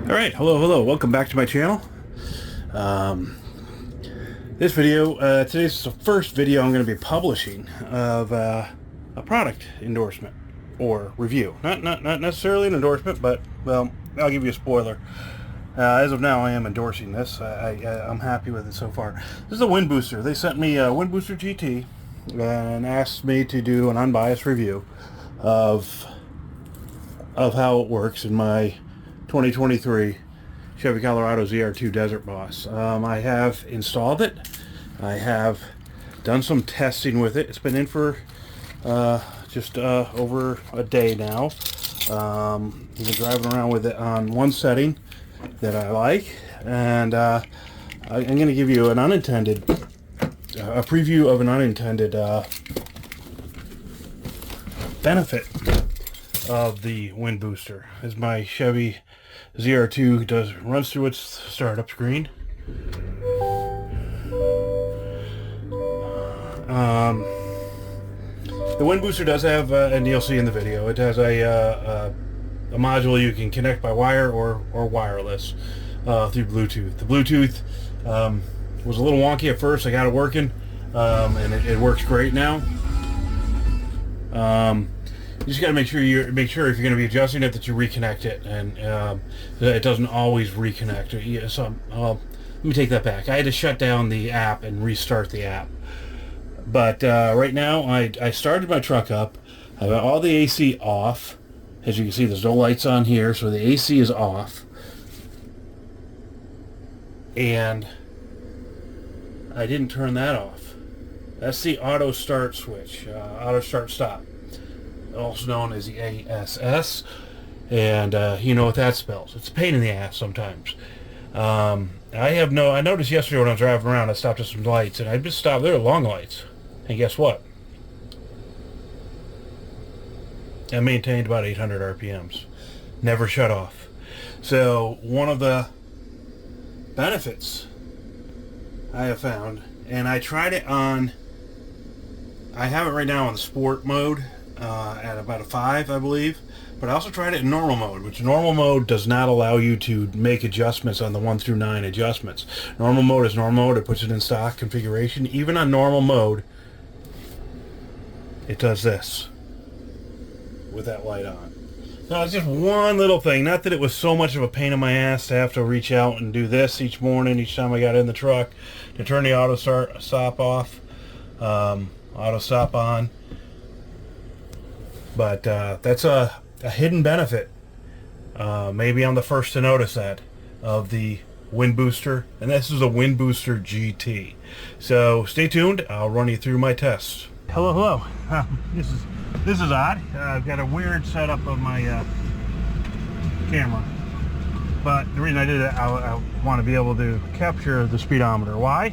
Alright, hello, welcome back to my channel. This video, today's the first video I'm going to be publishing of a product endorsement or review. Not necessarily an endorsement, but, well, I'll give you a spoiler. As of now, I am endorsing this. I'm happy with it so far. This is a wind booster. They sent me a wind booster GT and asked me to do an unbiased review of how it works in my 2023 Chevy Colorado ZR2 Desert Boss. I have installed it. I have done some testing with it. It's been in for just over a day now. I've been driving around with it on one setting that I like, and I'm going to give you an unintended, a preview of an unintended benefit of the wind booster. As my Chevy ZR2 runs through its startup screen. The wind booster does have, and you'll see in the video, it has a module you can connect by wire or wireless through Bluetooth. The Bluetooth was a little wonky at first. I got it working, and it works great now. You just got to make sure if you're going to be adjusting it that you reconnect it, and it doesn't always reconnect. So let me take that back. I had to shut down the app and restart the app. But right now, I started my truck up. I've got all the AC off. As you can see, there's no lights on here, so the AC is off. And I didn't turn that off. That's the auto start switch, auto start stop, also known as the ASS, and you know what that spells. It's a pain in the ass sometimes. I noticed yesterday when I was driving around, I stopped at some lights, and I just stopped there at long lights, and guess what? I maintained about 800 RPMs. Never shut off. So one of the benefits I have found, and I tried it on, I have it right now on sport mode, at about a 5, I believe, but I also tried it in normal mode, which normal mode does not allow you to make adjustments on the 1 through 9 adjustments. Normal mode is normal mode. It puts it in stock configuration. Even on normal mode, it does this with that light on. Now, it's just one little thing. Not that it was so much of a pain in my ass to have to reach out and do this each morning, each time I got in the truck, to turn the auto stop off, auto stop on. But that's a hidden benefit. Maybe I'm the first to notice that, of the wind booster, and this is a wind booster GT. So stay tuned. I'll run you through my tests. Hello. This is odd. I've got a weird setup of my camera, but the reason I did it, I want to be able to capture the speedometer. Why?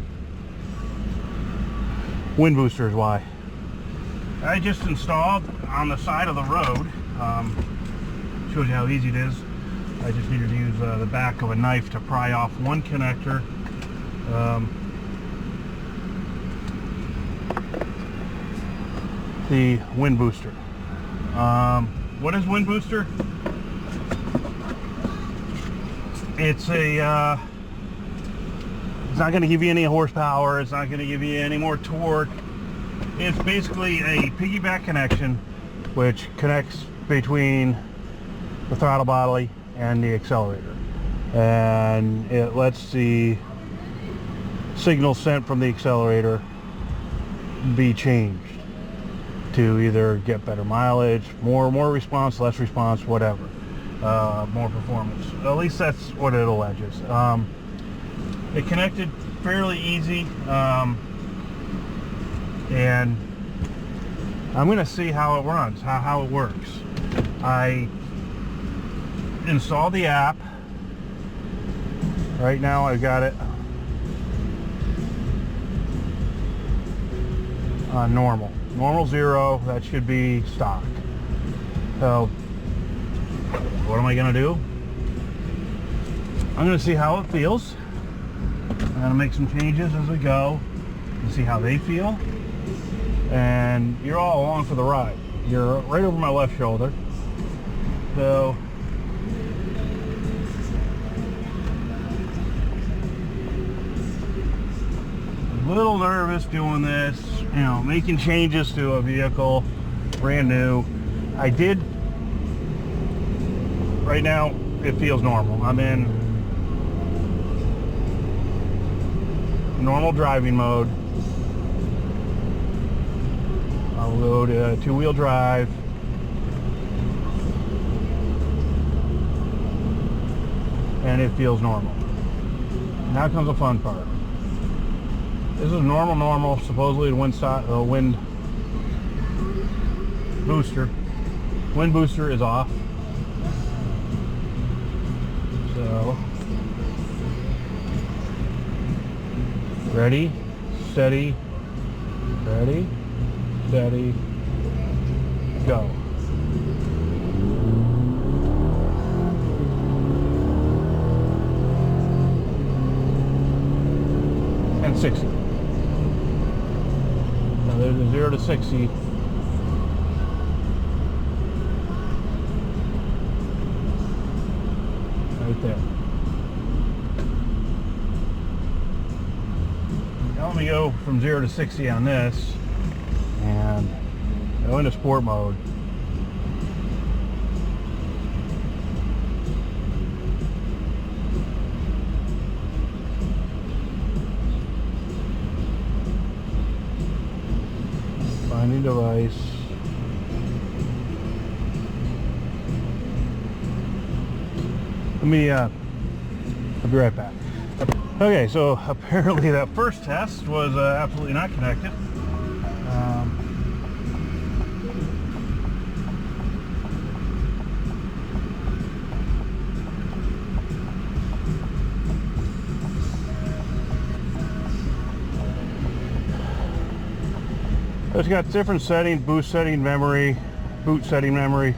Wind booster is why. I just installed on the side of the road. Shows you how easy it is. I just needed to use the back of a knife to pry off one connector. The wind booster. What is wind booster? It's a it's not going to give you any horsepower. It's not going to give you any more torque. It's basically a piggyback connection which connects between the throttle body and the accelerator, and it lets the signal sent from the accelerator be changed to either get better mileage, more response, less response, whatever, more performance. At least that's what it alleges. It connected fairly easy, and I'm going to see how it runs, how it works. I installed the app. Right now I've got it on normal 0. That should be stock. So what am I going to do? I'm going to see how it feels. I'm going to make some changes as we go and see how they feel. And you're all along for the ride. You're right over my left shoulder. So little nervous doing this, you know, making changes to a vehicle, brand new. I did, right now, it feels normal. I'm in normal driving mode. I'll go to two-wheel drive. And it feels normal. Now comes the fun part. This is normal. Supposedly the wind booster. Wind booster is off. So, ready, steady, ready, steady, go. And 60. Now there's a 0 to 60. Right there. Now let me go from 0 to 60 on this and go into sport mode. Finding device. Let me, I'll be right back. Okay, so apparently that first test was absolutely not connected. It's got different settings: boost setting, memory, boot setting, memory,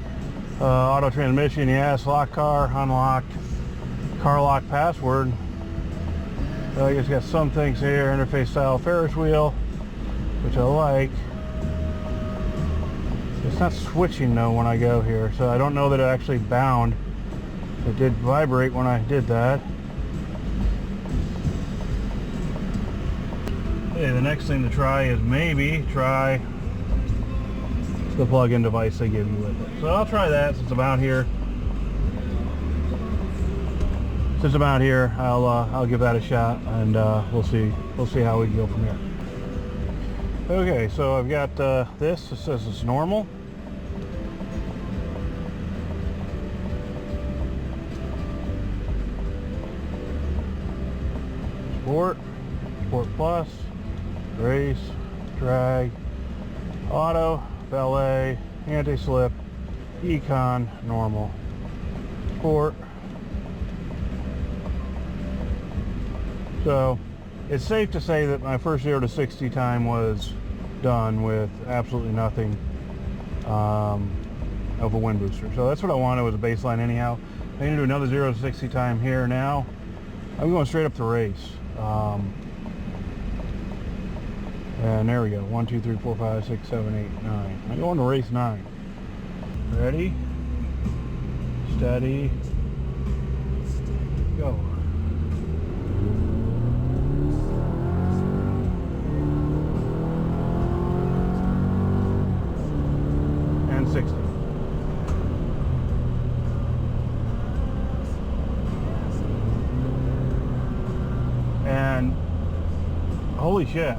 auto transmission, yes, lock car, unlocked, car lock password. It's got some things here: interface style Ferris wheel, which I like. It's not switching though when I go here, so I don't know that it actually bound. It did vibrate when I did that. Okay, the next thing to try is maybe try the plug-in device they give you with it. So I'll try that since I'm out here. Since I'm out here, I'll give that a shot, and we'll see how we can go from here. Okay, so I've got this. It says it's normal. Sport, Sport Plus, race, drag, auto, valet, anti-slip, econ, normal, sport. So it's safe to say that my first 0 to 60 time was done with absolutely nothing of a wind booster. So that's what I wanted, was a baseline anyhow. I need to do another 0 to 60 time here now. I'm going straight up to race. And there we go. 1, 2, 3, 4, 5, 6, 7, 8, 9. I'm going to race 9. Ready, steady, go. And 60. And holy shit.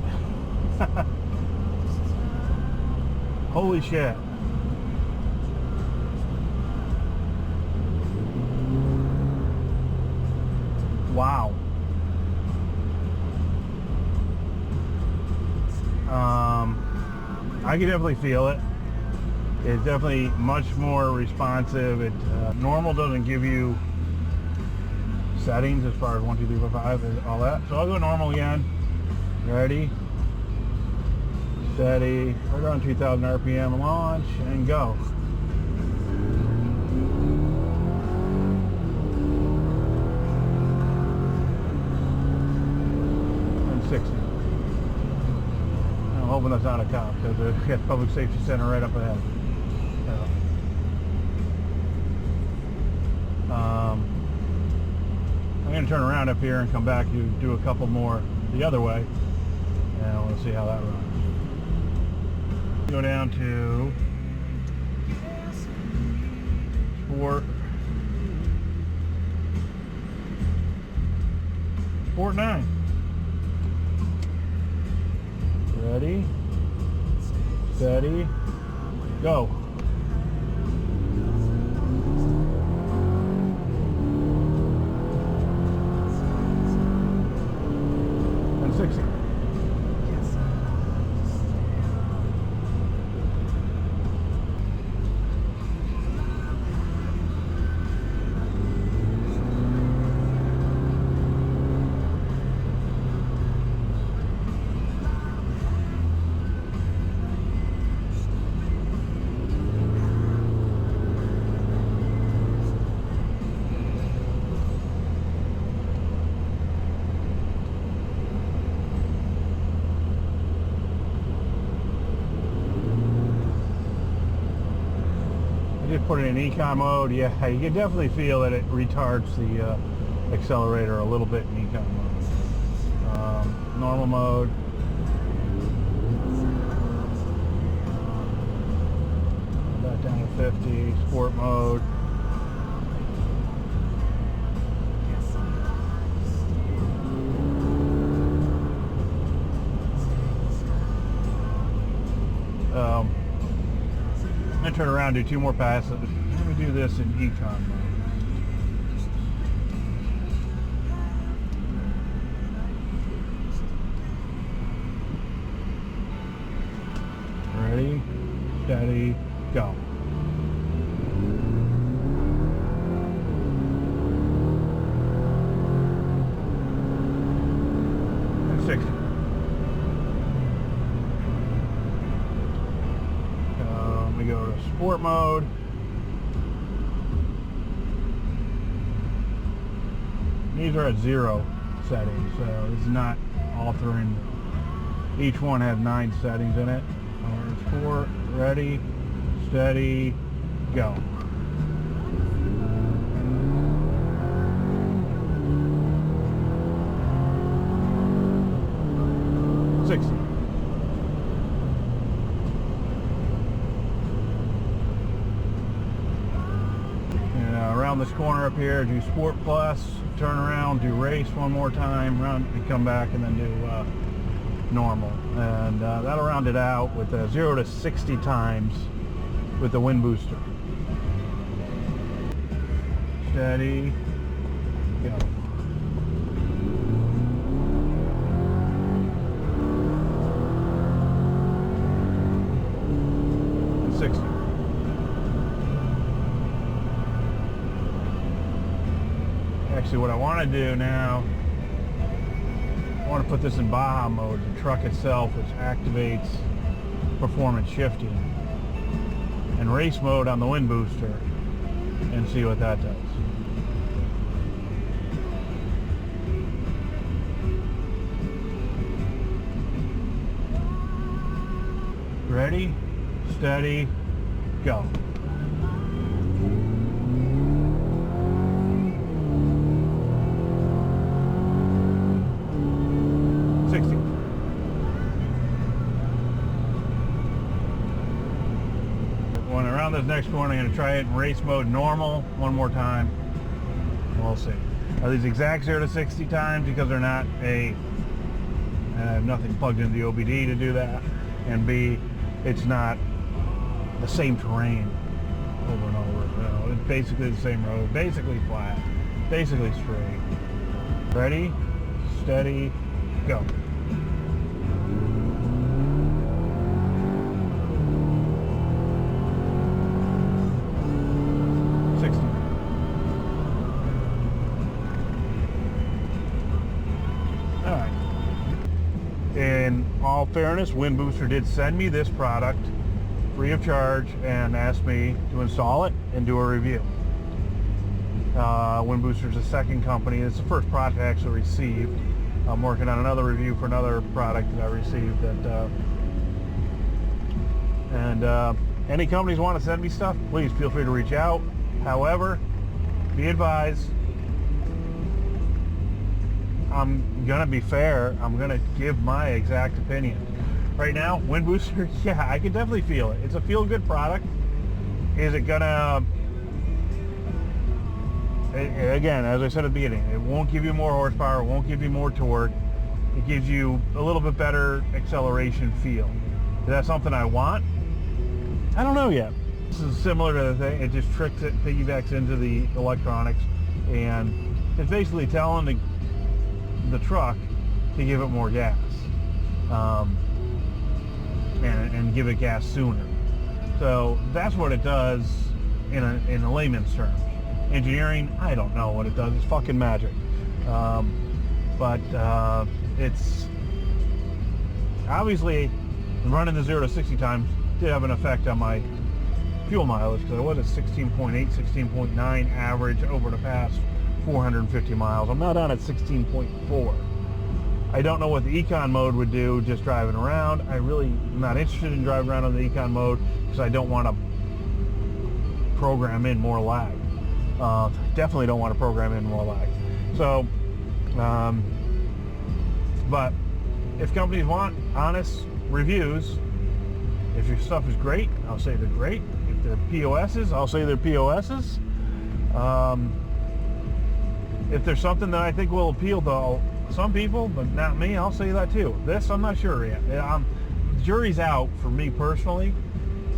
Holy shit. Wow. I can definitely feel it. It's definitely much more responsive. Normal doesn't give you settings as far as 1, 2, 3, 4, 5 and all that. So I'll go normal again. Ready, steady, right around 2,000 RPM, launch, and go. And 60. I'm hoping that's not a cop, because we've got public safety center right up ahead. I'm going to turn around up here and come back to do a couple more the other way. and we'll see how that runs. Go down to Sport 9. Ready, steady, go. And 60. Just put it in econ mode. Yeah, you can definitely feel that it retards the accelerator a little bit in econ mode. Normal mode. Back down to 50. Sport mode. I'm going to turn around and do 2 more passes. Let me do this in econ mode. Ready, steady, go. And 60. Let me go to sport mode. These are at 0 settings, so it's not altering. Each one has 9 settings in it. Sport, ready, steady, go. Around this corner up here, do Sport Plus, turn around, do race one more time, round, and come back and then do normal. And that'll round it out with 0 to 60 times with the wind booster. Steady, go. And 60. Actually, what I want to do now, I want to put this in Baja mode, the truck itself, which activates performance shifting, and race mode on the wind booster, and see what that does. Ready, steady, go. When around this next corner, I'm going to try it in race mode normal one more time. We'll see. Are these exact 0 to 60 times? Because they're not A, I have nothing plugged into the OBD to do that, and B, it's not the same terrain over and over. You know, it's basically the same road, basically flat, basically straight. Ready, steady, go. In all fairness, Wind Booster did send me this product free of charge and asked me to install it and do a review. Wind Booster is the second company. It's the first product I actually received. I'm working on another review for another product that I received. Any companies want to send me stuff, please feel free to reach out. However, be advised, I'm gonna be fair. I'm gonna give my exact opinion. Right now, wind booster, yeah, I can definitely feel it. It's a feel-good product. Is it gonna, again, as I said at the beginning, it won't give you more horsepower, it won't give you more torque. It gives you a little bit better acceleration feel. Is that something I want? I don't know yet. This is similar to the thing. It just tricks it, piggybacks into the electronics, and it's basically telling the truck to give it more gas, and give it gas sooner. So that's what it does in a layman's terms. Engineering, I don't know what it does. It's fucking magic. But it's obviously running the 0 to 60 times did have an effect on my fuel mileage, because I was at 16.8, 16.9 average over the past 450 miles. I'm now down at 16.4. I don't know what the econ mode would do just driving around. I really am not interested in driving around on the econ mode because I don't want to program in more lag. Definitely don't want to program in more lag. So, but if companies want honest reviews, if your stuff is great, I'll say they're great. If they're POSs, I'll say they're POSs. If there's something that I think will appeal to some people, but not me, I'll say that too. This, I'm not sure yet. Jury's out for me personally.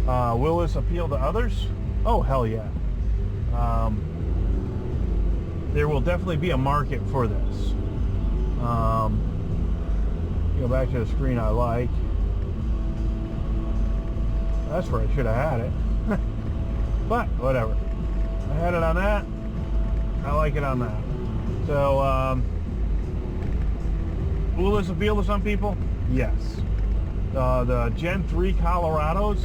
Will this appeal to others? Oh, hell yeah. There will definitely be a market for this. Go back to the screen I like. That's where I should have had it. But whatever. I had it on that. I like it on that. So, will this appeal to some people? Yes. The Gen 3 Colorados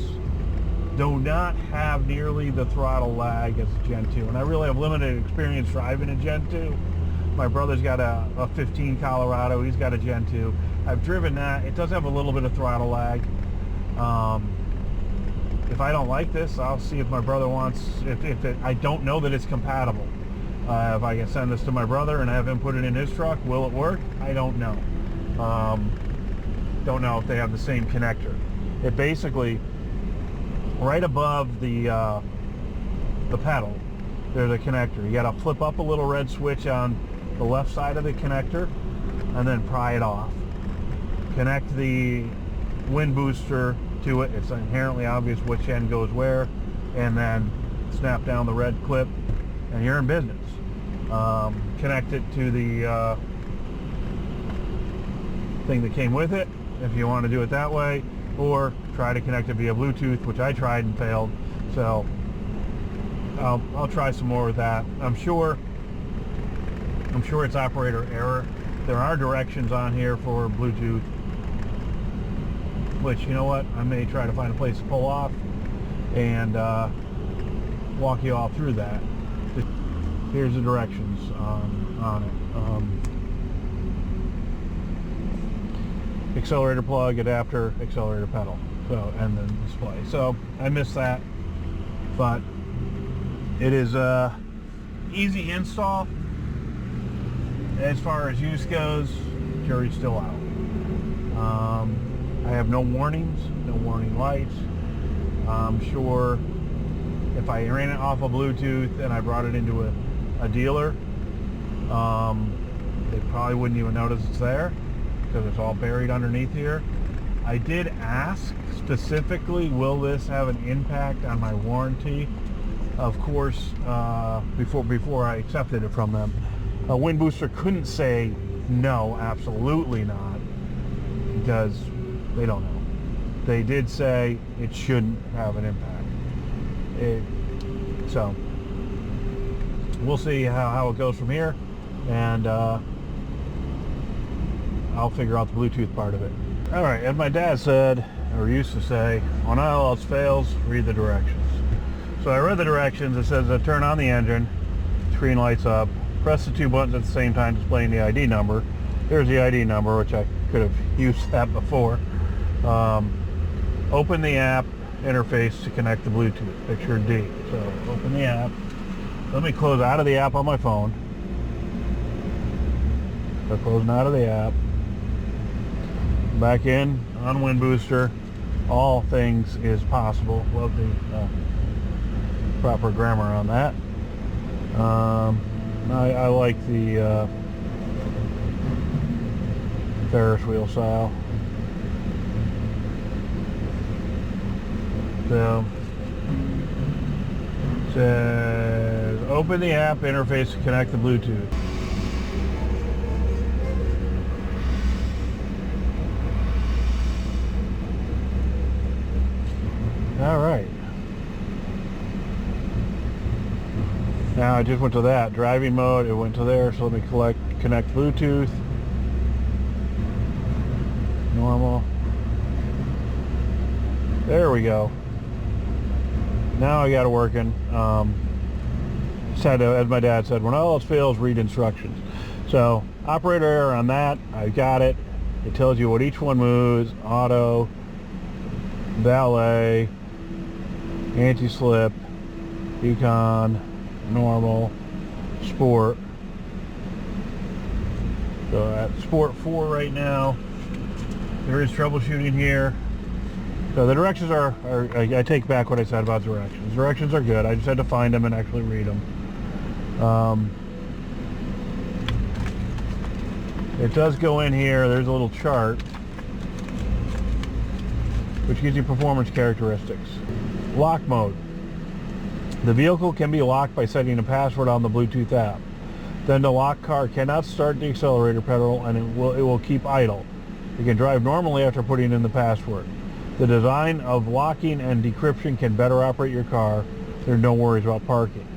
do not have nearly the throttle lag as a Gen 2. And I really have limited experience driving a Gen 2. My brother's got a 15 Colorado. He's got a Gen 2. I've driven that. It does have a little bit of throttle lag. If I don't like this, I'll see if my brother wants, I don't know that it's compatible. If I can send this to my brother and have him put it in his truck, will it work? I don't know. Don't know if they have the same connector. It basically, right above the pedal, there's a connector. You got to flip up a little red switch on the left side of the connector and then pry it off. Connect the wind booster to it. It's inherently obvious which end goes where, and then snap down the red clip and you're in business. Connect it to the thing that came with it if you want to do it that way, or try to connect it via Bluetooth, which I tried and failed. So I'll try some more with that. I'm sure it's operator error. There are directions on here for Bluetooth, which, you know what, I may try to find a place to pull off and walk you all through that. Here's the directions on it. Accelerator plug, adapter, accelerator pedal, so, and then display. So I missed that, but it is easy install. As far as use goes, jury's still out. I have no warnings, no warning lights. I'm sure if I ran it off of Bluetooth and I brought it into a dealer, they probably wouldn't even notice it's there because it's all buried underneath here. I did ask specifically, will this have an impact on my warranty? Of course, before I accepted it from them. Wind Booster couldn't say no, absolutely not, because they don't know. They did say it shouldn't have an impact. So we'll see how it goes from here, and I'll figure out the Bluetooth part of it. All right, as my dad said, or used to say, when all else fails, read the directions. So I read the directions. It says turn on the engine, screen lights up, press the two buttons at the same time displaying the ID number. There's the ID number, which I could have used that before. Open the app interface to connect the Bluetooth, picture D. So open the app. Let me close out of the app on my phone. So closing out of the app. Back in on Wind Booster. All things is possible. Love the proper grammar on that. I like the Ferris wheel style. So it says open the app interface to connect the Bluetooth. All right. Now I just went to that driving mode. It went to there. So let me connect Bluetooth. Normal. There we go. Now I got it working. As my dad said, when all else fails, read instructions. So operator error on that. I got it. It tells you what each one moves: auto, valet, anti-slip, econ, normal, sport. So at sport 4 right now. There is troubleshooting here. So the directions are I take back what I said about directions. Directions are good. I just had to find them and actually read them. It does go in here. There's a little chart which gives you performance characteristics. Lock mode. The vehicle can be locked by setting a password on the Bluetooth app. Then the locked car cannot start the accelerator pedal and it will keep idle. You can drive normally after putting in the password. The design of locking and decryption can better operate your car. There's no worries about parking.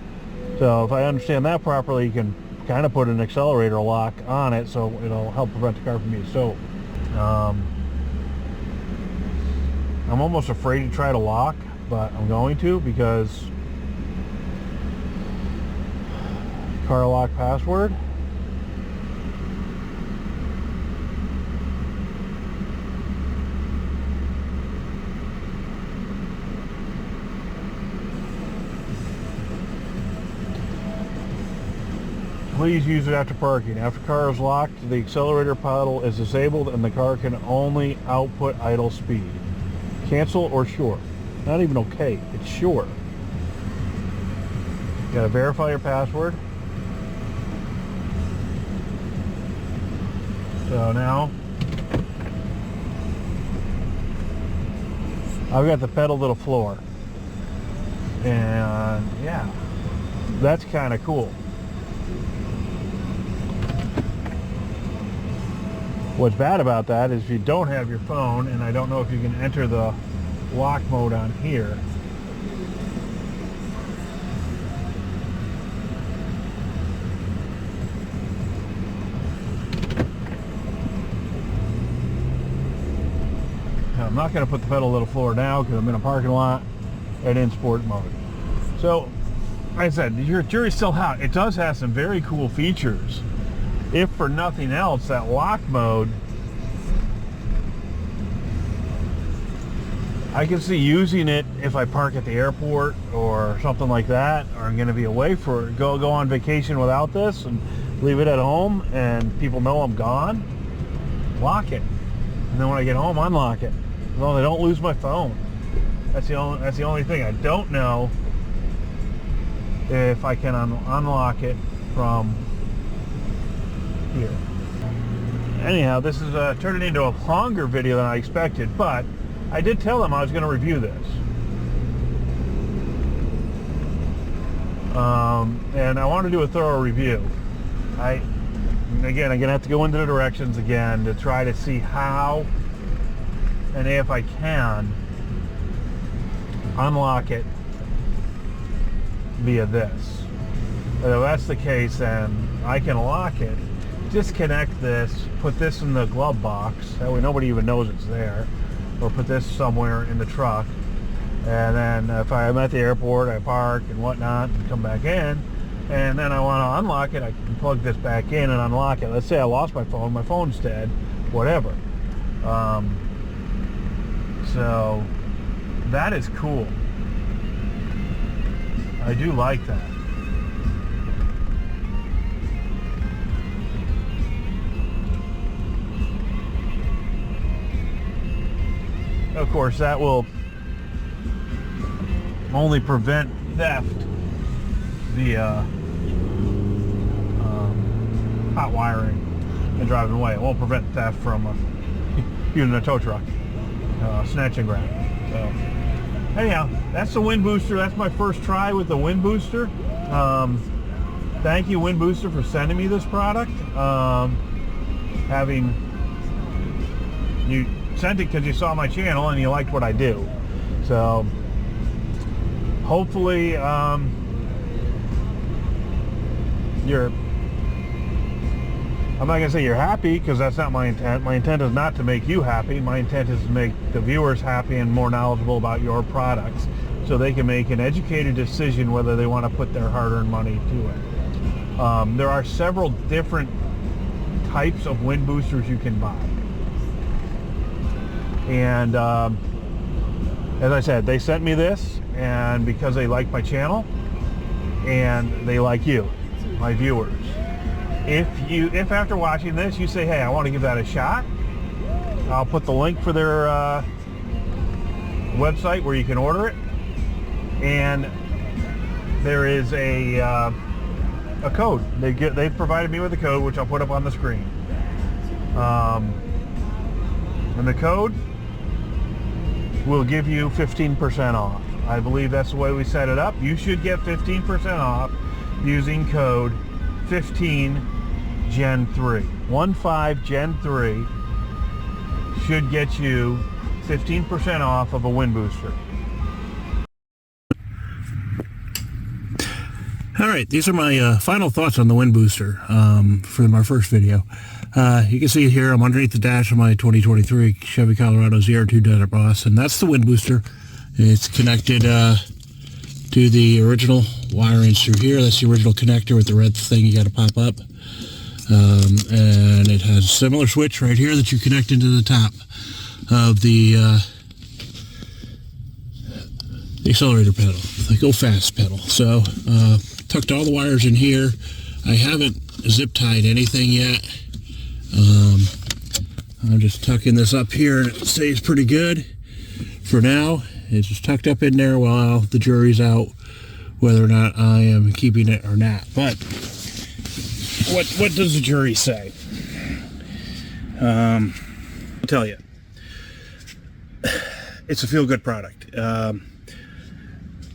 So if I understand that properly, you can kind of put an accelerator lock on it so it'll help prevent the car from being stolen. I'm almost afraid to try to lock, but I'm going to because car lock password. Please use it after parking. After car is locked, the accelerator pedal is disabled and the car can only output idle speed. Cancel or sure. Not even okay, it's sure. You gotta verify your password. So now, I've got the pedal to the floor. And yeah, that's kind of cool. What's bad about that is if you don't have your phone, and I don't know if you can enter the lock mode on here. I'm not going to put the pedal to the floor now because I'm in a parking lot and in sport mode. So, like I said, your jury's still out. It does have some very cool features. If for nothing else, that lock mode, I can see using it if I park at the airport or something like that, or I'm going to be away for go on vacation without this and leave it at home and people know I'm gone. Lock it, and then when I get home, unlock it. As long as I don't lose my phone. That's the only thing. I don't know if I can unlock it from here. Anyhow, this is turning into a longer video than I expected, but I did tell them I was going to review this. And I want to do a thorough review. Again, I'm going to have to go into the directions again to try to see how and if I can unlock it via this. But if that's the case, then I can lock it, disconnect this, put this in the glove box, that way nobody even knows it's there, or put this somewhere in the truck, and then if I'm at the airport, I park and whatnot and come back in, and then I want to unlock it, I can plug this back in and unlock it. Let's say I lost my phone's dead, whatever. So that is cool. I do like that. of course, that will only prevent theft via hot wiring and driving away. It won't prevent theft from using a tow truck, snatch and grab. So anyhow, that's the wind booster. That's my first try with the wind booster. Thank you, Wind Booster, for sending me this product. You sent it because you saw my channel and you liked what I do. So hopefully I'm not gonna say you're happy, because that's not my intent. My intent is not to make you happy. My intent is to make the viewers happy and more knowledgeable about your products, so they can make an educated decision whether they want to put their hard-earned money to it. There are several different types of wind boosters you can buy, and as I said, they sent me this, and because they like my channel and they like you, my viewers. If after watching this you say, hey, I want to give that a shot, I'll put the link for their website where you can order it, and there is a code. They've provided me with a code, which I'll put up on the screen, and the code will give you 15% off. I believe that's the way we set it up. You should get 15% off using code 15 Gen 3. 15 Gen 3 should get you 15% off of a wind booster. Alright, these are my final thoughts on the wind booster for my first video. You can see here I'm underneath the dash of my 2023 Chevy Colorado ZR2 Dyno Boss, and that's the wind booster. It's connected to the original wirings through here. That's the original connector with the red thing you got to pop up. And it has a similar switch right here that you connect into the top of the accelerator pedal, the go fast pedal. So tucked all the wires in here. I haven't zip tied anything yet. I'm just tucking this up here and it stays pretty good for now. It's just tucked up in there while the jury's out whether or not I am keeping it or not. But what does the jury say? I'll tell you, it's a feel-good product.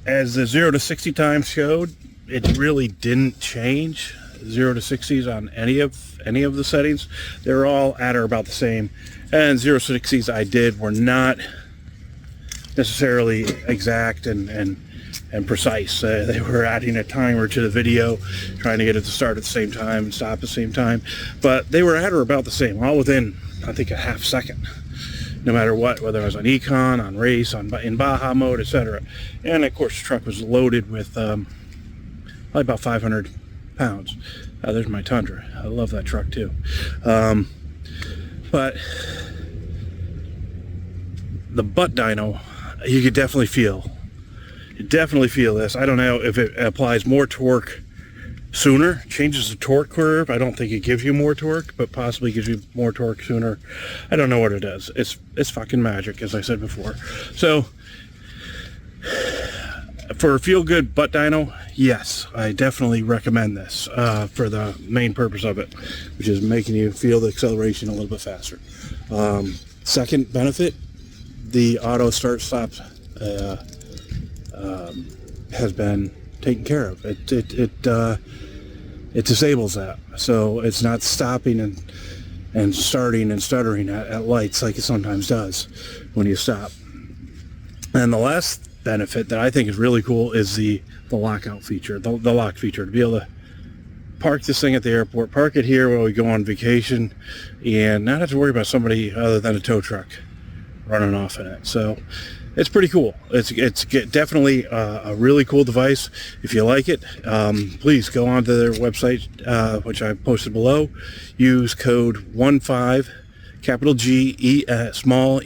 As the 0 to 60 times showed, it really didn't change 0 to 60s on any of the settings. They're all at or about the same, and 0 to 60s I did were not necessarily exact and precise. They were adding a timer to the video, trying to get it to start at the same time and stop at the same time, but they were at or about the same, all within, I think, a half second, no matter what, whether I was on econ, on race, in Baja mode, etc. And of course the truck was loaded with probably about 500 pounds. There's my Tundra. I love that truck too. But the butt dyno, you could definitely feel. You definitely feel this. I don't know if it applies more torque sooner, changes the torque curve. I don't think it gives you more torque, but possibly gives you more torque sooner. I don't know what it does. It's fucking magic, as I said before. So for a feel-good butt dyno, yes, I definitely recommend this for the main purpose of it, which is making you feel the acceleration a little bit faster. Second benefit, the auto start stop has been taken care of. It disables that, so it's not stopping and starting and stuttering at lights like it sometimes does when you stop. And the last benefit that I think is really cool is the lockout feature, the lock feature, to be able to park this thing at the airport, park it here while we go on vacation, and not have to worry about somebody other than a tow truck running off in it. So it's pretty cool. It's definitely a really cool device. If you like it, please go onto their website, which I posted below. Use code 15 capital G E small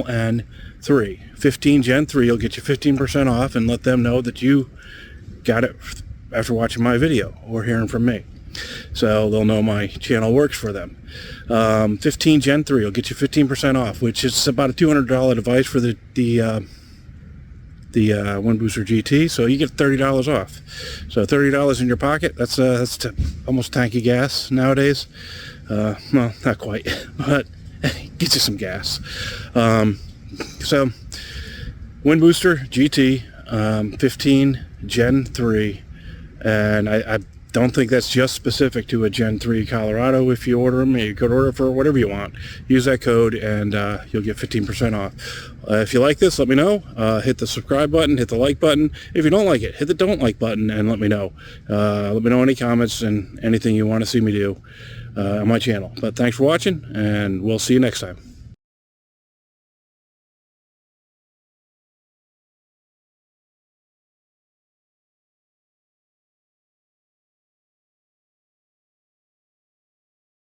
n 3. 15 Gen 3 will get you 15% off, and let them know that you got it after watching my video or hearing from me. so they'll know my channel works for them. 15 Gen 3 will get you 15% off, which is about a $200 device for the Wind Booster GT, so you get $30 off. So $30 in your pocket, that's almost a tank of gas nowadays. Well, not quite, but get you some gas. So Wind Booster GT, 15 Gen 3, and I don't think that's just specific to a Gen 3 Colorado. If you order them, you could order for whatever you want. Use that code and you'll get 15% off. If you like this, let me know. Hit the subscribe button, hit the like button. If you don't like it, hit the don't like button and let me know. Let me know any comments and anything you want to see me do on my channel. But thanks for watching, and we'll see you next time.